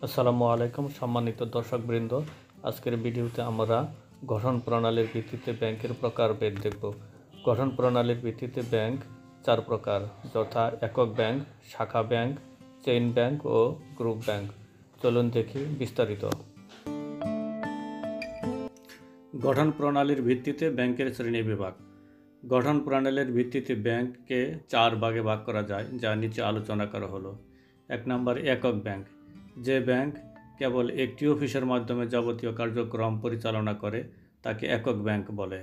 আসসালামু আলাইকুম সম্মানিত দর্শকবৃন্দ। আজকের ভিডিওতে আমরা গঠন প্রণালীর ভিত্তিতে ব্যাংকের প্রকারভেদ দেখব। গঠন প্রণালীর ভিত্তিতে ব্যাংক চার প্রকার, যথা একক ব্যাংক, শাখা ব্যাংক, চেইন ব্যাংক ও গ্রুপ ব্যাংক। চলুন দেখি বিস্তারিত। গঠন প্রণালীর ভিত্তিতে ব্যাংকের শ্রেণীবিভাগ। গঠন প্রণালীর ভিত্তিতে ব্যাংককে চার ভাগে ভাগ করা যায়, যা নিচে আলোচনা করা হলো। 1 নম্বর একক ব্যাংক। যে ব্যাংক কেবল একটি অফিসের মাধ্যমে যাবতীয় কার্যক্রম পরিচালনা করে তাকে একক ব্যাংক বলে।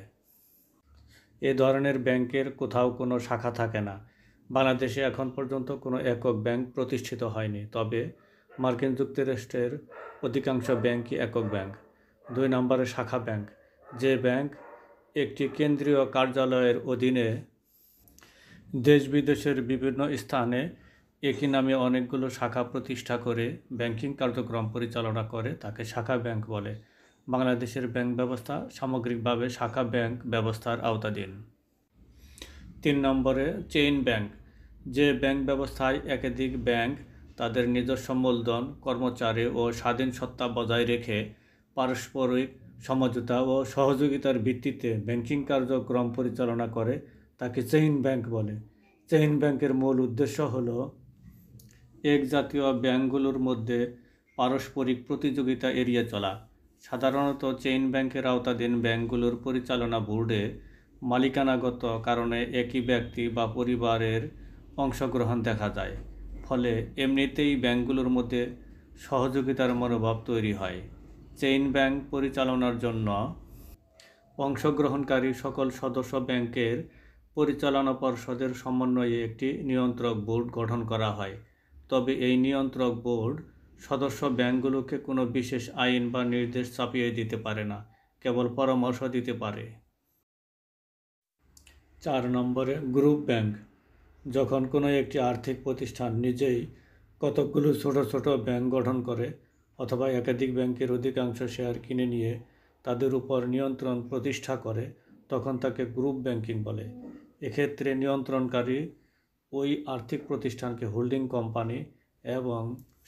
এ ধরনের ব্যাংকের কোথাও কোনো শাখা থাকে না। বাংলাদেশে এখন পর্যন্ত কোনো একক ব্যাংক প্রতিষ্ঠিত হয়নি, তবে মার্কিন যুক্তরাষ্ট্রের অধিকাংশ ব্যাংকই একক ব্যাংক। 2 নম্বরে শাখা ব্যাংক। যে ব্যাংক একটি কেন্দ্রীয় কার্যালয়ের অধীনে দেশ বিদেশের বিভিন্ন স্থানে একই নামে অনেকগুলো শাখা প্রতিষ্ঠা করে ব্যাংকিং কার্যক্রম পরিচালনা করে তাকে শাখা ব্যাংক বলে। বাংলাদেশের ব্যাংক ব্যবস্থা সামগ্রিকভাবে শাখা ব্যাংক ব্যবস্থার আওতাধীন। 3 নম্বরে চেইন ব্যাংক। যে ব্যাংক ব্যবস্থায় একাধিক ব্যাংক তাদের নিজস্ব মূলধন, কর্মচারী ও স্বাধীন সত্তা বজায় রেখে পারস্পরিক সমঝোতা ও সহযোগিতার ভিত্তিতে ব্যাংকিং কার্যক্রম পরিচালনা করে তাকে চেইন ব্যাংক বলে। চেইন ব্যাংকের মূল উদ্দেশ্য হলো এক জাতীয় ব্যাংকগুলোর মধ্যে পারস্পরিক প্রতিযোগিতা এড়িয়ে চলা। সাধারণত চেইন ব্যাংকের আওতাধীন ব্যাংকগুলোর পরিচালনা বোর্ডে মালিকানাগত কারণে একই ব্যক্তি বা পরিবারের অংশগ্রহণ দেখা যায়, ফলে এমনিতেই ব্যাংকগুলোর মধ্যে সহযোগিতার মনোভাব তৈরি হয়। চেইন ব্যাংক পরিচালনার জন্য অংশগ্রহণকারী সকল সদস্য ব্যাংকের পরিচালনা পর্ষদের সমন্বয়ে একটি নিয়ন্ত্রক বোর্ড গঠন করা হয়। তবে এই নিয়ন্ত্রক বোর্ড সদস্য ব্যাংকগুলোকে কোনো বিশেষ আইন বা নির্দেশ চাপিয়ে দিতে পারে না, কেবল পরামর্শ দিতে পারে। 4 নম্বরে গ্রুপ ব্যাংক। যখন কোনো একটি আর্থিক প্রতিষ্ঠান নিজেই কতকগুলো ছোট ছোট ব্যাংক গঠন করে অথবা একাধিক ব্যাংকের অধিকাংশ শেয়ার কিনে নিয়ে তাদের উপর নিয়ন্ত্রণ প্রতিষ্ঠা করে, তখন তাকে গ্রুপ ব্যাংকিং বলে। এক্ষেত্রে নিয়ন্ত্রণকারী ওই আর্থিক প্রতিষ্ঠানকে হোল্ডিং কোম্পানি এবং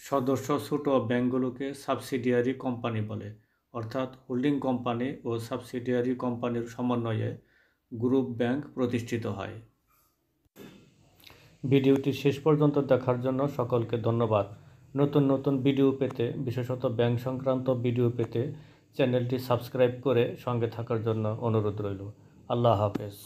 সদস্য ছোট ব্যাংকগুলোকে সাবসিডিয়ারি কোম্পানি বলে। অর্থাৎ হোল্ডিং কোম্পানি ও সাবসিডিয়ারি কোম্পানির সমন্বয়ে গ্রুপ ব্যাংক প্রতিষ্ঠিত হয়। ভিডিওটি শেষ পর্যন্ত দেখার জন্য সকলকে ধন্যবাদ। নতুন নতুন ভিডিও পেতে, বিশেষত ব্যাংক সংক্রান্ত ভিডিও পেতে চ্যানেলটি সাবস্ক্রাইব করে সঙ্গে থাকার জন্য অনুরোধ রইল। আল্লাহ হাফেজ।